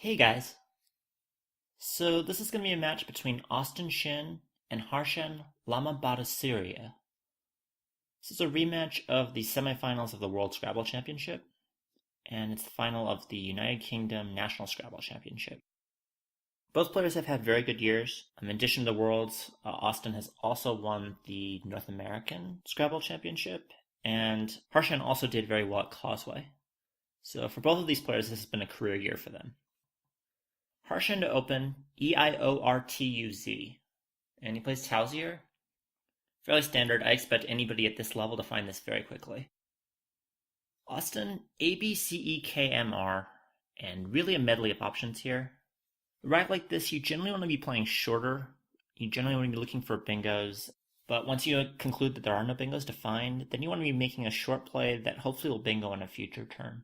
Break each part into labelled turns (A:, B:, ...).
A: Hey guys. So this is going to be a match between Austin Shin and Harshan Lamabadasuriya. This is a rematch of the semifinals of the World Scrabble Championship, and it's the final of the United Kingdom National Scrabble Championship. Both players have had very good years. In addition to the Worlds, Austin has also won the North American Scrabble Championship, and Harshan also did very well at Causeway. So for both of these players, this has been a career year for them. Harshan to open, Eiourtuz, and he plays Tauzier. Fairly standard, I expect anybody at this level to find this very quickly. Austin, ABCEKMR, and really a medley of options here. A rack like this, you generally want to be playing shorter. You generally want to be looking for bingos, but once you conclude that there are no bingos to find, then you want to be making a short play that hopefully will bingo on a future turn.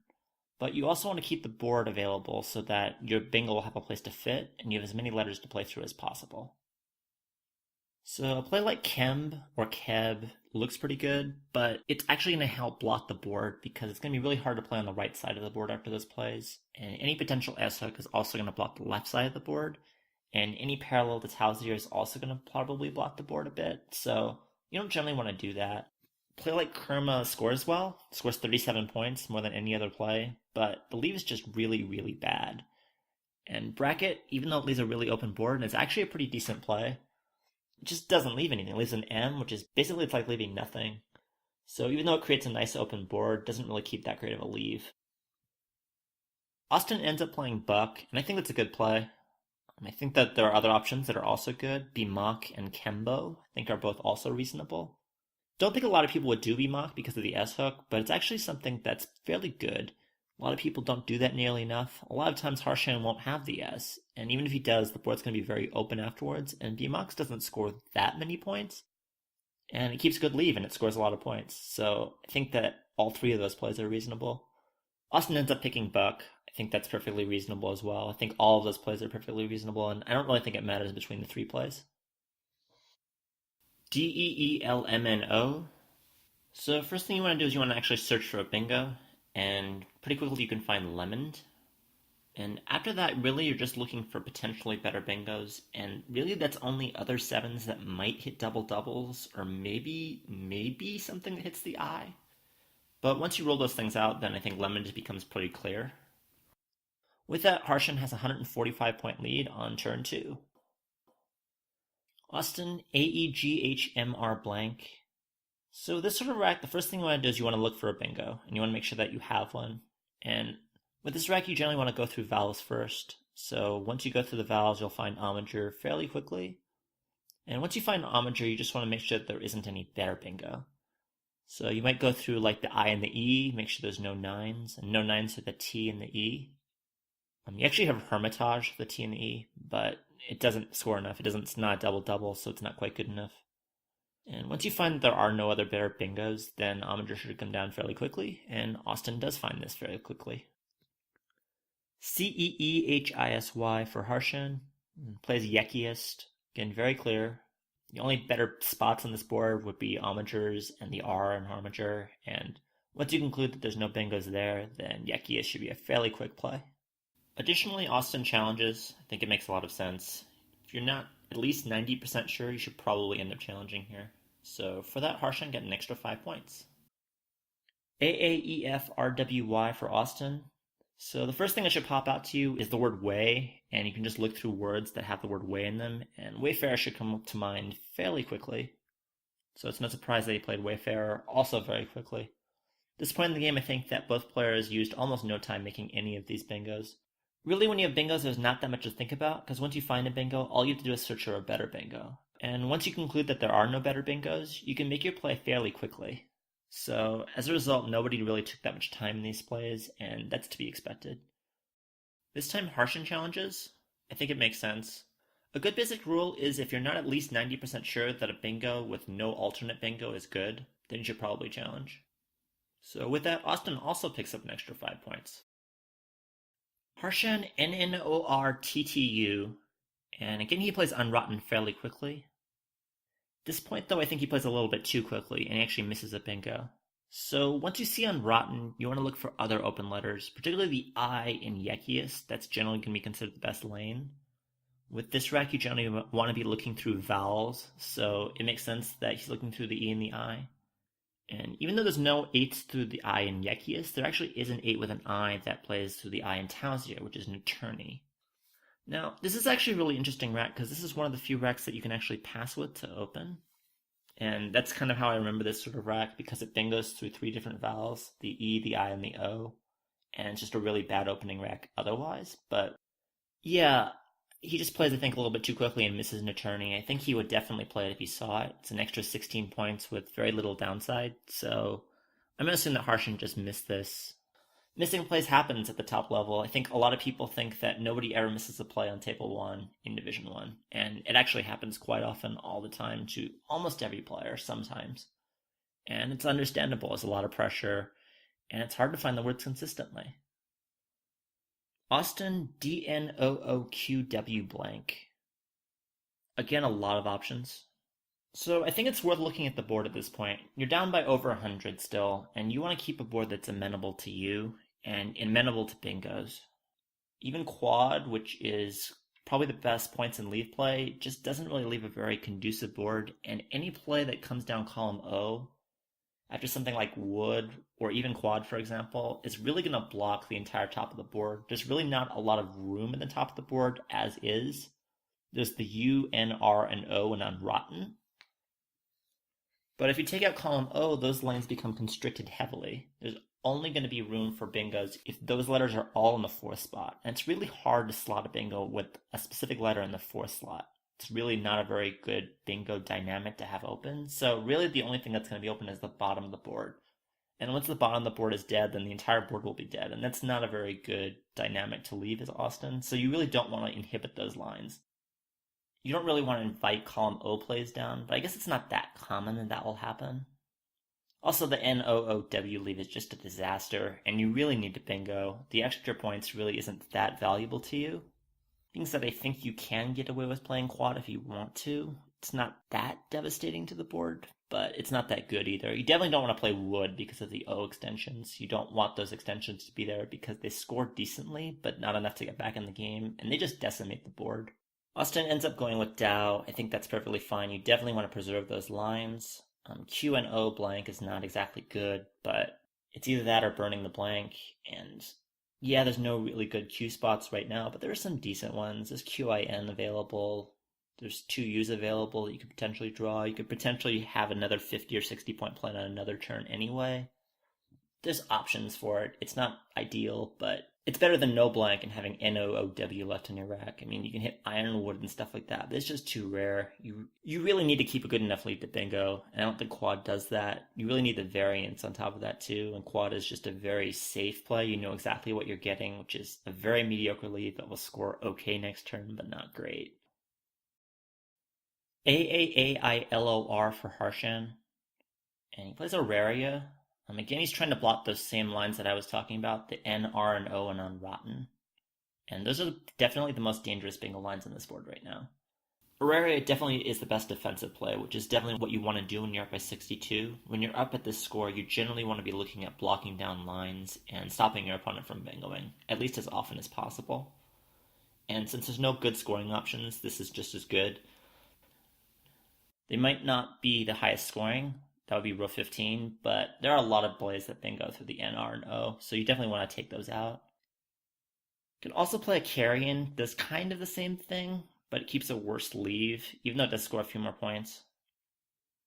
A: But you also want to keep the board available so that your bingo will have a place to fit and you have as many letters to play through as possible. So a play like Kemb or Keb looks pretty good, but it's actually going to help block the board because it's going to be really hard to play on the right side of the board after those plays. And any potential S-hook is also going to block the left side of the board. And any parallel to Tauzier is also going to probably block the board a bit. So you don't generally want to do that. Play like Kerma scores well, scores 37 points, more than any other play, but the leave is just really, really bad. And Bracket, even though it leaves a really open board, is actually a pretty decent play. It just doesn't leave anything. It leaves an M, which is basically it's like leaving nothing. So even though it creates a nice open board, it doesn't really keep that great of a leave. Austin ends up playing Buck, and I think that's a good play. I think that there are other options that are also good. Bimok and Kembo, I think are both also reasonable. Don't think a lot of people would do Bimok because of the S-hook, but it's actually something that's fairly good. A lot of people don't do that nearly enough. A lot of times Harshan won't have the S, and even if he does, the board's going to be very open afterwards, and Bimox doesn't score that many points, and it keeps good leave, and it scores a lot of points. So I think that all three of those plays are reasonable. Austin ends up picking Buck. I think that's perfectly reasonable as well. I think all of those plays are perfectly reasonable, and I don't really think it matters between the three plays. DEELMNO. So first thing you want to do is you want to actually search for a bingo, and pretty quickly you can find Lemond. And after that, really you're just looking for potentially better bingos, and really that's only other sevens that might hit double doubles, or maybe something that hits the eye. But once you roll those things out, then I think Lemond just becomes pretty clear. With that, Harshan has a 145-point lead on turn 2. Austin, AEGHMR blank. So this sort of rack, the first thing you want to do is you want to look for a bingo, and you want to make sure that you have one. And with this rack, you generally want to go through vowels first. So once you go through the vowels, you'll find omager fairly quickly. And once you find omager, you just want to make sure that there isn't any better bingo. So you might go through like the I and the E, make sure there's no nines, and no nines for the T and the E. You actually have Hermitage for the T and the E, but it doesn't score enough. It's not a double-double, so it's not quite good enough. And once you find that there are no other better bingos, then omager should come down fairly quickly, and Austin does find this fairly quickly. CEEHISY for Harshan. Plays Yekiest. Again, very clear. The only better spots on this board would be omagers and the R in Harmager, and once you conclude that there's no bingos there, then Yekiest should be a fairly quick play. Additionally, Austin challenges. I think it makes a lot of sense. If you're not at least 90% sure, you should probably end up challenging here. So for that, Harshan get an extra 5 points. AAEFRWY for Austin. So the first thing that should pop out to you is the word way, and you can just look through words that have the word way in them, and Wayfarer should come to mind fairly quickly. So it's no surprise that he played Wayfarer also very quickly. At this point in the game, I think that both players used almost no time making any of these bingos. Really, when you have bingos, there's not that much to think about, because once you find a bingo, all you have to do is search for a better bingo. And once you conclude that there are no better bingos, you can make your play fairly quickly. So, as a result, nobody really took that much time in these plays, and that's to be expected. This time, Harshan challenges. I think it makes sense. A good basic rule is if you're not at least 90% sure that a bingo with no alternate bingo is good, then you should probably challenge. So with that, Austin also picks up an extra 5 points. Harshan NNORTTU, and again he plays Unrotten fairly quickly. At this point though, I think he plays a little bit too quickly, and he actually misses a bingo. So once you see on Rotten, you want to look for other open letters, particularly the I in Yekius. That's generally going to be considered the best lane. With this rack, you generally want to be looking through vowels, so it makes sense that he's looking through the E and the I. And even though there's no 8s through the I in Yekius, there actually is an 8 with an I that plays through the I in Tausia, which is an attorney. Now, this is actually a really interesting rack because this is one of the few racks that you can actually pass with to open. And that's kind of how I remember this sort of rack because it bingos through 3 different vowels, the E, the I, and the O. And it's just a really bad opening rack otherwise. But yeah, he just plays, I think, a little bit too quickly and misses an attorney. I think he would definitely play it if he saw it. It's an extra 16 points with very little downside. So I'm going to assume that Harshan just missed this. Missing plays happens at the top level. I think a lot of people think that nobody ever misses a play on table 1 in Division 1, and it actually happens quite often all the time to almost every player sometimes. And it's understandable, it's a lot of pressure, and it's hard to find the words consistently. Austin DNOOQW blank. Again, a lot of options. So I think it's worth looking at the board at this point. You're down by over 100 still, and you want to keep a board that's amenable to you and amenable to bingos. Even quad, which is probably the best points in leave play, just doesn't really leave a very conducive board, and any play that comes down column O after something like wood or even quad, for example, is really going to block the entire top of the board. There's really not a lot of room in the top of the board as is. There's the U, N, R, and O and on rotten. But if you take out column O, those lanes become constricted heavily. There's only going to be room for bingos if those letters are all in the 4th spot. And it's really hard to slot a bingo with a specific letter in the 4th slot. It's really not a very good bingo dynamic to have open. So really the only thing that's going to be open is the bottom of the board. And once the bottom of the board is dead, then the entire board will be dead. And that's not a very good dynamic to leave as Austin. So you really don't want to inhibit those lines. You don't really want to invite column O plays down, but I guess it's not that common that will happen. Also, the NOOW leave is just a disaster, and you really need to bingo. The extra points really isn't that valuable to you. Being said, I think you can get away with playing quad if you want to. It's not that devastating to the board, but it's not that good either. You definitely don't want to play wood because of the O extensions. You don't want those extensions to be there because they score decently, but not enough to get back in the game, and they just decimate the board. Austin ends up going with Dow. I think that's perfectly fine. You definitely want to preserve those lines. Q and O blank is not exactly good, but it's either that or burning the blank. And yeah, there's no really good Q spots right now, but there are some decent ones. There's QIN available. There's 2 U's available that you could potentially draw. You could potentially have another 50 or 60 point play on another turn anyway. There's options for it. It's not ideal, but it's better than no blank and having NOOW left in your rack. I mean, you can hit ironwood and stuff like that, but it's just too rare. You really need to keep a good enough lead to bingo, and I don't think quad does that. You really need the variance on top of that too, and quad is just a very safe play. You know exactly what you're getting, which is a very mediocre lead that will score okay next turn, but not great. AAAILOR for Harshan, and he plays Auraria. Again, he's trying to block those same lines that I was talking about, the N, R, and O, and on rotten. And those are definitely the most dangerous bingo lines on this board right now. Auraria definitely is the best defensive play, which is definitely what you want to do when you're up by 62. When you're up at this score, you generally want to be looking at blocking down lines and stopping your opponent from bingoing, at least as often as possible. And since there's no good scoring options, this is just as good. They might not be the highest scoring, that would be row 15, but there are a lot of plays that bingo through the N, R, and O, so you definitely want to take those out. You can also play a carrion, does kind of the same thing, but it keeps a worse leave, even though it does score a few more points.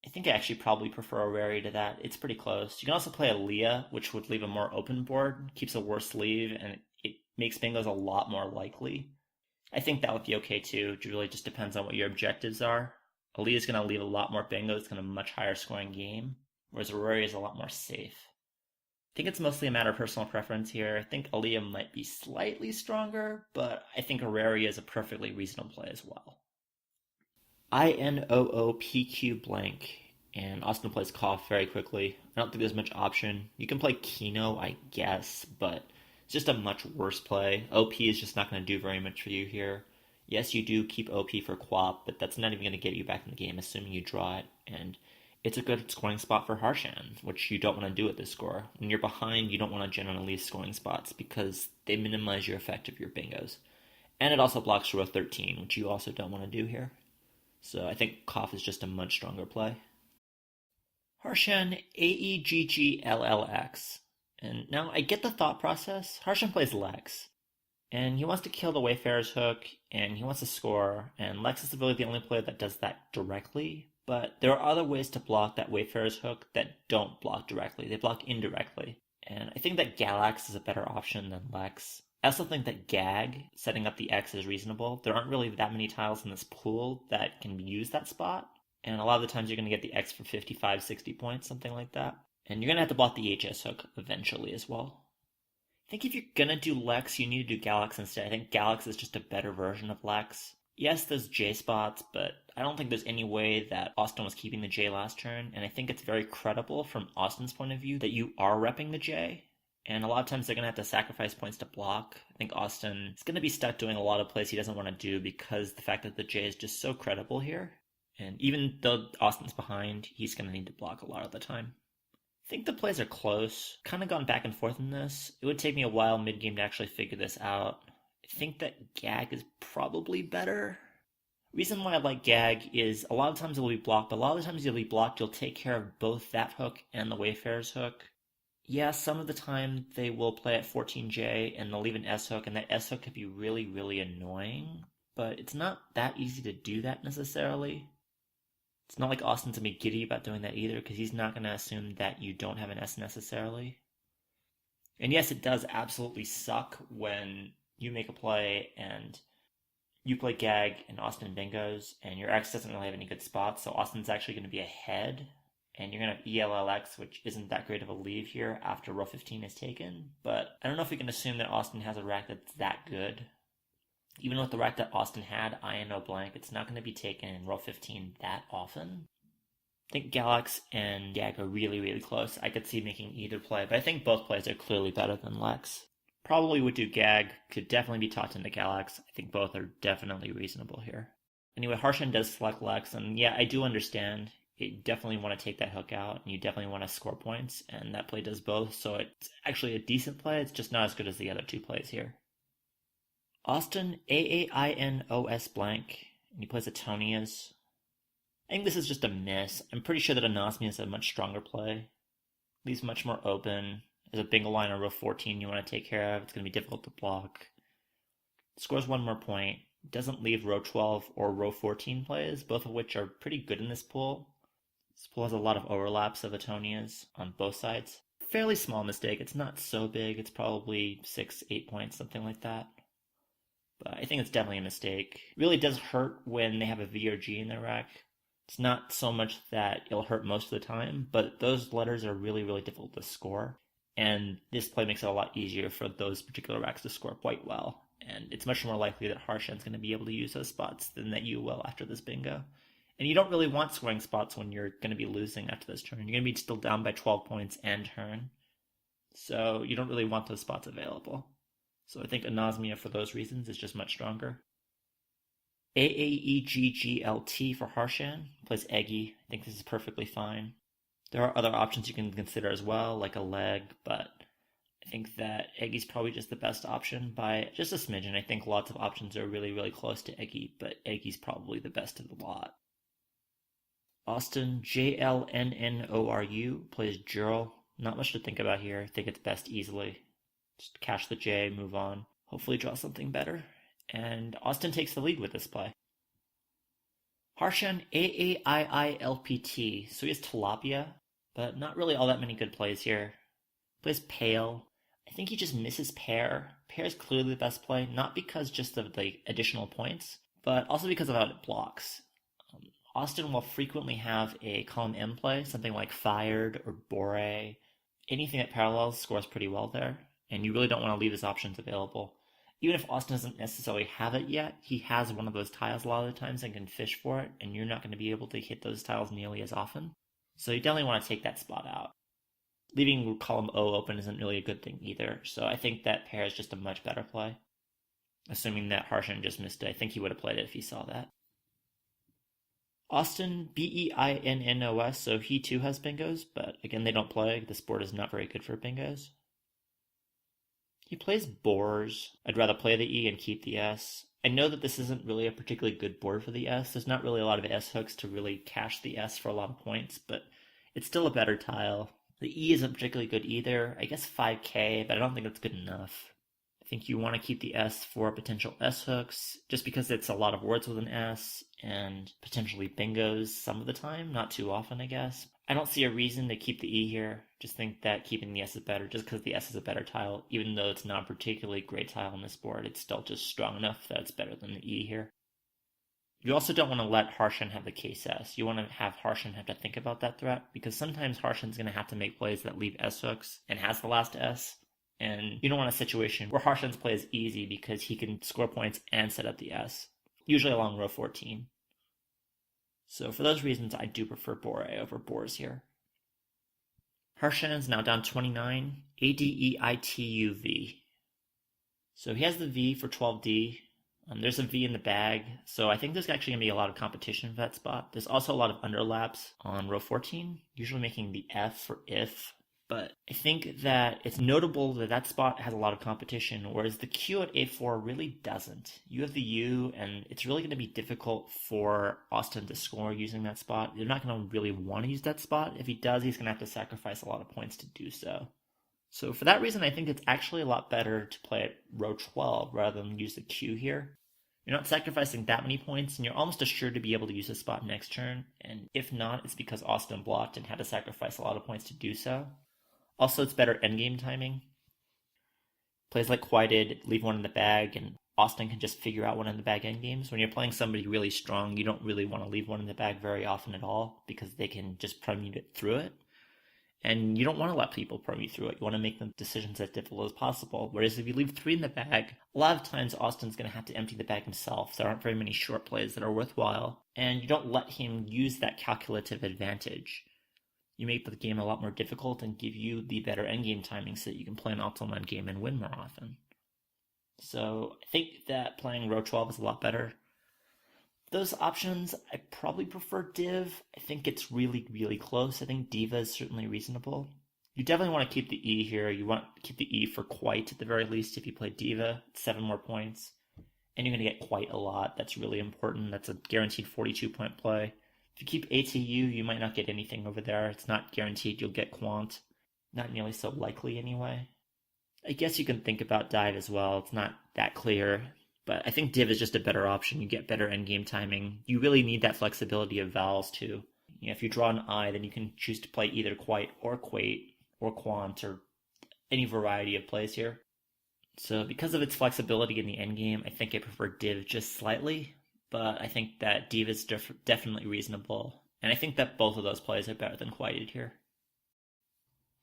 A: I think I actually probably prefer Auraria to that. It's pretty close. You can also play a Leah, which would leave a more open board, keeps a worse leave, and it makes bingos a lot more likely. I think that would be okay too. It really just depends on what your objectives are. Aaliyah is going to leave a lot more bingos, it's going to have a much higher scoring game, whereas Auraria is a lot more safe. I think it's mostly a matter of personal preference here. I think Aaliyah might be slightly stronger, but I think Auraria is a perfectly reasonable play as well. INOOPQ blank, and Austin plays Cough very quickly. I don't think there's much option. You can play Kino, I guess, but it's just a much worse play. OP is just not going to do very much for you here. Yes, you do keep OP for Quap, but that's not even going to get you back in the game, assuming you draw it. And It's a good scoring spot for Harshan, which you don't want to do at this score. When you're behind, you don't want to generally leave scoring spots because they minimize your effect of your bingos. And it also blocks row 13, which you also don't want to do here. So I think Koff is just a much stronger play. Harshan Aeggllx. And now I get the thought process. Harshan plays Lex. And he wants to kill the Wayfarer's hook, and he wants to score, and Lex is really the only player that does that directly. But there are other ways to block that Wayfarer's hook that don't block directly. They block indirectly. And I think that Galax is a better option than Lex. I also think that Gag, setting up the X, is reasonable. There aren't really that many tiles in this pool that can use that spot. And a lot of the times you're going to get the X for 55, 60 points, something like that. And you're going to have to block the HS hook eventually as well. I think if you're going to do Lex, you need to do Galax instead. I think Galax is just a better version of Lex. Yes, there's J spots, but I don't think there's any way that Austin was keeping the J last turn. And I think it's very credible from Austin's point of view that you are repping the J. And a lot of times they're going to have to sacrifice points to block. I think Austin is going to be stuck doing a lot of plays he doesn't want to do because the fact that the J is just so credible here. And even though Austin's behind, he's going to need to block a lot of the time. I think the plays are close. Kind of gone back and forth in this. It would take me a while mid-game to actually figure this out. I think that Gag is probably better. Reason why I like Gag is a lot of times it will be blocked, but a lot of the times you'll be blocked, you'll take care of both that hook and the Wayfarer's hook. Yeah, some of the time they will play at 14J and they'll leave an S hook, and that S hook could be really, really annoying. But it's not that easy to do that necessarily. It's not like Austin's going to be giddy about doing that either, because he's not going to assume that you don't have an S necessarily. And yes, it does absolutely suck when you make a play and you play Gag and Austin bingos, and your X doesn't really have any good spots, so Austin's actually going to be ahead, and you're going to have ELLX, which isn't that great of a leave here after row 15 is taken. But I don't know if we can assume that Austin has a rack that's that good. Even with the rack that Austin had, INO blank, it's not going to be taken in row 15 that often. I think Galax and Gag are really, really close. I could see making either play, but I think both plays are clearly better than Lex. Probably would do Gag, could definitely be tossed into Galax. I think both are definitely reasonable here. Anyway, Harshan does select Lex, and yeah, I do understand. You definitely want to take that hook out, and you definitely want to score points, and that play does both, so it's actually a decent play. It's just not as good as the other two plays here. Austin, Ainos blank, and he plays Atonias. I think this is just a miss. I'm pretty sure that Anosmia is a much stronger play. Leaves much more open. There's a bingo line on row 14 you want to take care of. It's going to be difficult to block. Scores one more point. Doesn't leave row 12 or row 14 plays, both of which are pretty good in this pool. This pool has a lot of overlaps of Atonias on both sides. Fairly small mistake. It's not so big. It's probably 6-8 points, something like that. But I think it's definitely a mistake. It really does hurt when they have a V or G in their rack. It's not so much that it'll hurt most of the time, but those letters are really, really difficult to score. And this play makes it a lot easier for those particular racks to score quite well. And it's much more likely that Harshan's going to be able to use those spots than that you will after this bingo. And you don't really want scoring spots when you're going to be losing after this turn. You're going to be still down by 12 points and turn. So you don't really want those spots available. So I think Anosmia for those reasons is just much stronger. Aegglt for Harshan. Plays Eggy. I think this is perfectly fine. There are other options you can consider as well, like a leg, but I think that Eggy's probably just the best option by just a smidgen. I think lots of options are really, really close to Eggy, but Eggy's probably the best of the lot. Austin, JLNNORU, plays Jurl. Not much to think about here. I think it's best easily. Just cash the J, move on. Hopefully draw something better. And Austin takes the lead with this play. Harshan, AAIILPT. So he has Tilapia, but not really all that many good plays here. Plays Pale. I think he just misses Pair. Pair is clearly the best play, not because just of the additional points, but also because of how it blocks. Austin will frequently have a column M play, something like Fired or Bore. Anything that parallels scores pretty well there, and you really don't want to leave his options available. Even if Austin doesn't necessarily have it yet, he has one of those tiles a lot of the times and can fish for it, and you're not going to be able to hit those tiles nearly as often. So you definitely want to take that spot out. Leaving column O open isn't really a good thing either, so I think that Pair is just a much better play. Assuming that Harshan just missed it, I think he would have played it if he saw that. Austin, Beinnos, so he too has bingos, but again, they don't play. This board is not very good for bingos. He plays boars. I'd rather play the E and keep the S. I know that this isn't really a particularly good board for the S. There's not really a lot of S hooks to really cash the S for a lot of points, but it's still a better tile. The E isn't particularly good either. I guess 5k, but I don't think that's good enough. I think you want to keep the S for potential S hooks, just because it's a lot of words with an S, and potentially bingos some of the time, not too often, I guess. I don't see a reason to keep the E here. Just think that keeping the S is better, just because the S is a better tile. Even though it's not a particularly great tile on this board, it's still just strong enough that it's better than the E here. You also don't want to let Harshan have the case S. You want to have Harshan have to think about that threat, because sometimes Harshan's going to have to make plays that leave S hooks and has the last S. And you don't want a situation where Harshan's play is easy because he can score points and set up the S, usually along row 14. So for those reasons, I do prefer Bore over boars here. Harshan is now down 29, ADEITUV. So he has the V for 12D. There's a V in the bag, so I think there's actually going to be a lot of competition for that spot. There's also a lot of underlaps on row 14, usually making the F for if. But I think that it's notable that that spot has a lot of competition, whereas the Q at A4 really doesn't. You have the U, and it's really going to be difficult for Austin to score using that spot. You're not going to really want to use that spot. If he does, he's going to have to sacrifice a lot of points to do so. So for that reason, I think it's actually a lot better to play at row 12 rather than use the Q here. You're not sacrificing that many points, and you're almost assured to be able to use the spot next turn. And if not, it's because Austin blocked and had to sacrifice a lot of points to do so. Also, it's better endgame timing. Plays like Quieted, leave one in the bag, and Austin can just figure out one in the bag endgames. When you're playing somebody really strong, you don't really want to leave one in the bag very often at all, because they can just promute it through it. And you don't want to let people promute through it. You want to make the decisions as difficult as possible. Whereas if you leave 3 in the bag, a lot of times Austin's going to have to empty the bag himself. There aren't very many short plays that are worthwhile. And you don't let him use that calculative advantage. You make the game a lot more difficult and give you the better endgame timing so that you can play an optimal endgame and win more often. So I think that playing row 12 is a lot better. Those options, I probably prefer Div. I think it's really, really close. I think Diva is certainly reasonable. You definitely want to keep the E here. You want to keep the E for Quite at the very least if you play Diva. It's 7 more points. And you're going to get Quite a lot. That's really important. That's a guaranteed 42-point play. If you keep ATU, you might not get anything over there. It's not guaranteed you'll get Quant. Not nearly so likely anyway. I guess you can think about Dive as well. It's not that clear. But I think Div is just a better option. You get better endgame timing. You really need that flexibility of vowels too. If you draw an I, then you can choose to play either Quite or Quate or Quant or any variety of plays here. So because of its flexibility in the endgame, I think I prefer Div just slightly. But I think that Div is definitely reasonable. And I think that both of those plays are better than Quieted here.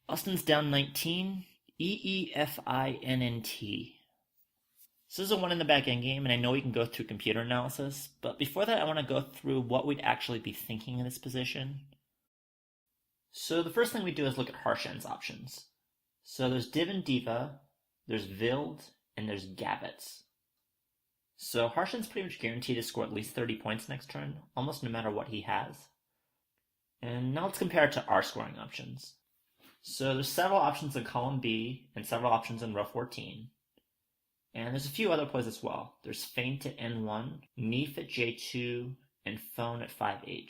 A: Austin's down 19, EEFINNT. So this is a 1 in the bag endgame, and I know we can go through computer analysis, but before that I want to go through what we'd actually be thinking in this position. So the first thing we do is look at Harshan's options. So there's Div and Diva, there's Vild, and there's Gabbets. So Harshan's pretty much guaranteed to score at least 30 points next turn, almost no matter what he has. And now let's compare it to our scoring options. So there's several options in column B and several options in row 14. And there's a few other plays as well. There's Feint at N1, Neef at J2, and Phone at 5H.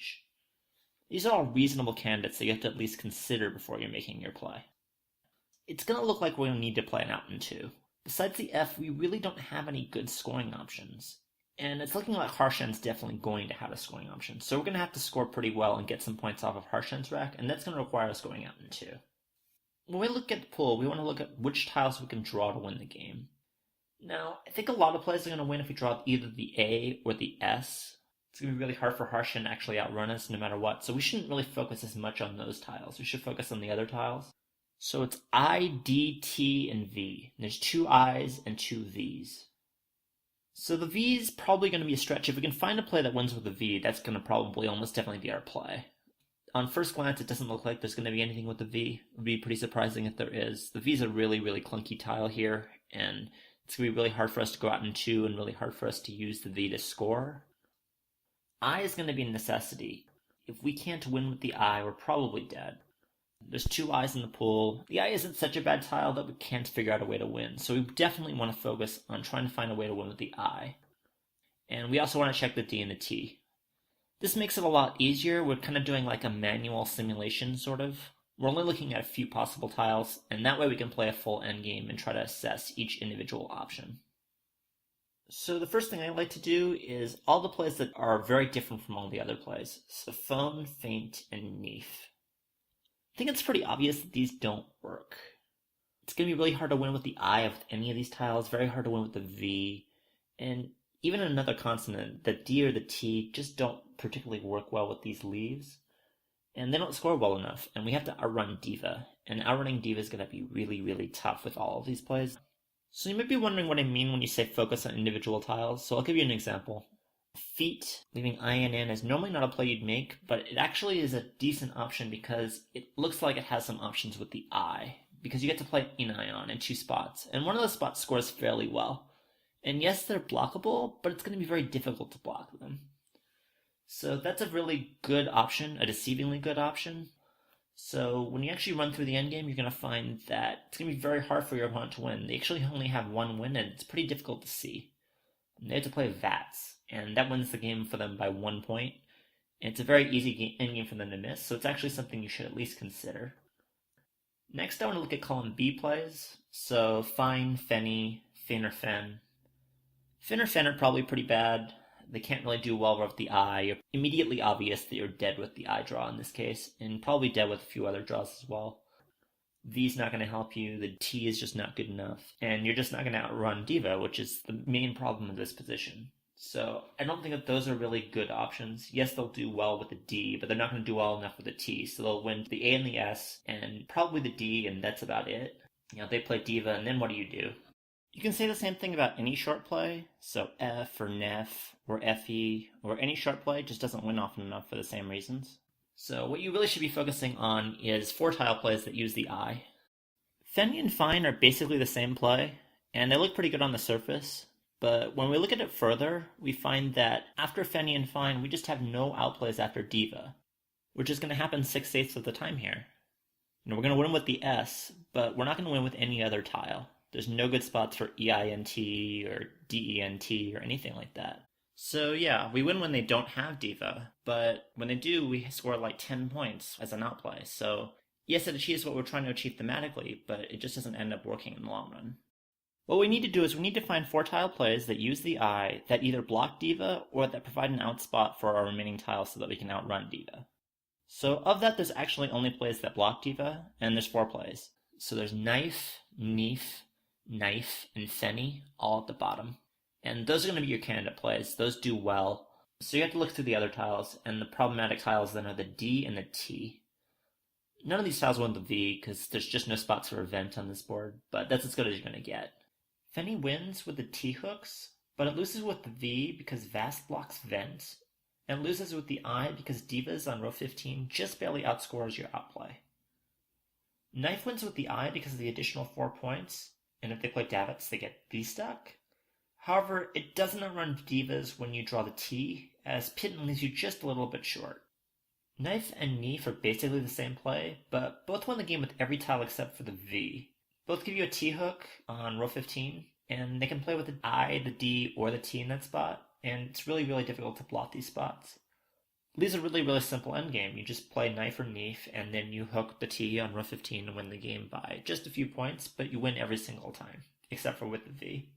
A: These are all reasonable candidates that you have to at least consider before you're making your play. It's going to look like we're going to need to play an out in 2. Besides the F, we really don't have any good scoring options. And it's looking like Harshan's definitely going to have a scoring option. So we're going to have to score pretty well and get some points off of Harshan's rack, and that's going to require us going out in 2. When we look at the pool, we want to look at which tiles we can draw to win the game. Now, I think a lot of plays are going to win if we draw either the A or the S. It's going to be really hard for Harshan to actually outrun us no matter what, so we shouldn't really focus as much on those tiles. We should focus on the other tiles. So it's I, D, T, and V. There's 2 I's and 2 V's. So the V's probably going to be a stretch. If we can find a play that wins with a V, that's going to probably almost definitely be our play. On first glance, it doesn't look like there's going to be anything with the V. It would be pretty surprising if there is. The V's a really, really clunky tile here, and it's going to be really hard for us to go out in 2 and really hard for us to use the V to score. eye is going to be a necessity. If we can't win with the eye, we're probably dead. There's 2 eyes in the pool. The eye isn't such a bad tile that we can't figure out a way to win, so we definitely want to focus on trying to find a way to win with the eye. And we also want to check the D and the T. This makes it a lot easier. We're kind of doing like a manual simulation, sort of. We're only looking at a few possible tiles, and that way we can play a full endgame and try to assess each individual option. So the first thing I like to do is all the plays that are very different from all the other plays. So phone, feint, and neef. I think it's pretty obvious that these don't work. It's going to be really hard to win with the I with any of these tiles, very hard to win with the V, and even another consonant, the D or the T, just don't particularly work well with these leaves, and they don't score well enough, and we have to outrun Diva, and outrunning Diva is going to be really, really tough with all of these plays. So you might be wondering what I mean when you say focus on individual tiles, so I'll give you an example. Feet, leaving IN in, is normally not a play you'd make, but it actually is a decent option because it looks like it has some options with the I, because you get to play in-ion in 2 spots, and one of those spots scores fairly well. And yes, they're blockable, but it's going to be very difficult to block them. So that's a really good option, a deceivingly good option. So when you actually run through the endgame, you're going to find that it's going to be very hard for your opponent to win. They actually only have 1 win, and it's pretty difficult to see. And they have to play VATS, and that wins the game for them by 1 point. And it's a very easy endgame for them to miss, so it's actually something you should at least consider. Next, I want to look at column B plays. So fine, fenny, fin or fen. Fin or fen are probably pretty bad. They can't really do well with the eye. You're immediately obvious that you're dead with the eye draw in this case, and probably dead with a few other draws as well. V's not going to help you, the T is just not good enough, and you're just not going to outrun Diva, which is the main problem of this position. So I don't think that those are really good options. Yes, they'll do well with the D, but they're not going to do well enough with the T, so they'll win the A and the S, and probably the D, and that's about it. They play Diva, and then what do? You can say the same thing about any short play, so F or Nef or Fe or any short play just doesn't win often enough for the same reasons. So what you really should be focusing on is 4 tile plays that use the I. Fenny and Fine are basically the same play, and they look pretty good on the surface, but when we look at it further, we find that after Fenny and Fine, we just have no outplays after Diva, which is going to happen 6/8 of the time here. We're going to win with the S, but we're not going to win with any other tile. There's no good spots for EINT or DENT or anything like that. So yeah, we win when they don't have Diva, but when they do, we score like 10 points as an outplay. So yes, it achieves what we're trying to achieve thematically, but it just doesn't end up working in the long run. What we need to do is we need to find 4 tile plays that use the I that either block Diva or that provide an out spot for our remaining tiles so that we can outrun Diva. So of that, there's actually only plays that block Diva, and there's 4 plays. So there's Knife, Neef, Knife, and Fenny, all at the bottom. And those are going to be your candidate plays. Those do well. So you have to look through the other tiles, and the problematic tiles then are the D and the T. None of these tiles win the V, because there's just no spots for a vent on this board, but that's as good as you're going to get. Fenny wins with the T hooks, but it loses with the V because Vast blocks vent, and loses with the I because Divas on row 15 just barely outscores your outplay. Knife wins with the I because of the additional 4 points, and if they play Davits, they get V-stuck. However, it doesn't outrun Divas when you draw the T, as Pitten leaves you just a little bit short. Knife and Neef are basically the same play, but both win the game with every tile except for the V. Both give you a T-hook on row 15, and they can play with the I, the D, or the T in that spot, and it's really, really difficult to block these spots. These are really, really simple endgame. You just play Knife or Neef, and then you hook the T on row 15 to win the game by just a few points, but you win every single time, except for with the V.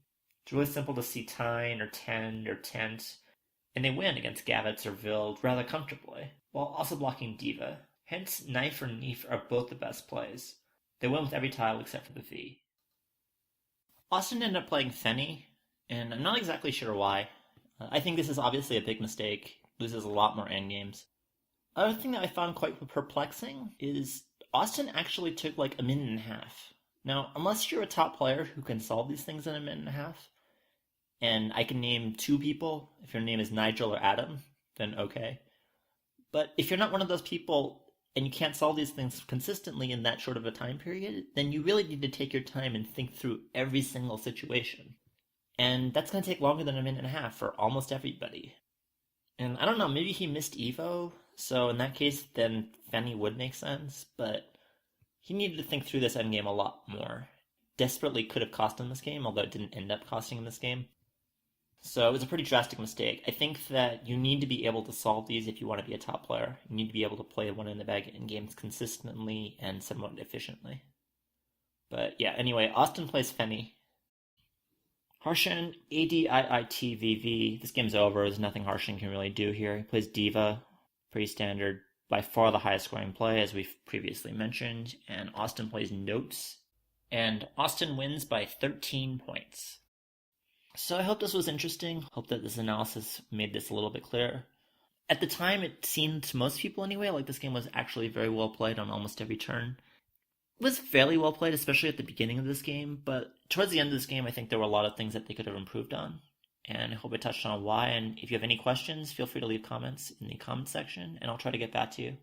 A: It's really simple to see Tyne or Tend or Tent, and they win against Gavitz or Vild rather comfortably, while also blocking Diva. Hence, Knife or Neef are both the best plays. They win with every tile except for the V. Austin ended up playing Fenny, and I'm not exactly sure why. I think this is obviously a big mistake. Loses a lot more endgames. Other thing that I found quite perplexing is Austin actually took like a minute and a half. Now, unless you're a top player who can solve these things in a minute and a half, and I can name 2 people, if your name is Nigel or Adam, then okay. But if you're not one of those people and you can't solve these things consistently in that short of a time period, then you really need to take your time and think through every single situation. And that's going to take longer than a minute and a half for almost everybody. And I don't know, maybe he missed Evo, so in that case, then Fenny would make sense, but he needed to think through this endgame a lot more. Desperately could have cost him this game, although it didn't end up costing him this game. So it was a pretty drastic mistake. I think that you need to be able to solve these if you want to be a top player. You need to be able to play one in the bag in games consistently and somewhat efficiently. But yeah, anyway, Austin plays Fenny. Harshan, ADIITVV. This game's over. There's nothing Harshan can really do here. He plays Diva, pretty standard. By far the highest scoring play, as we've previously mentioned. And Austin plays Notes. And Austin wins by 13 points. So I hope this was interesting. Hope that this analysis made this a little bit clearer. At the time, it seemed to most people anyway, like this game was actually very well played on almost every turn. It was fairly well played, especially at the beginning of this game, but towards the end of this game, I think there were a lot of things that they could have improved on. And I hope I touched on why, and if you have any questions, feel free to leave comments in the comment section, and I'll try to get back to you.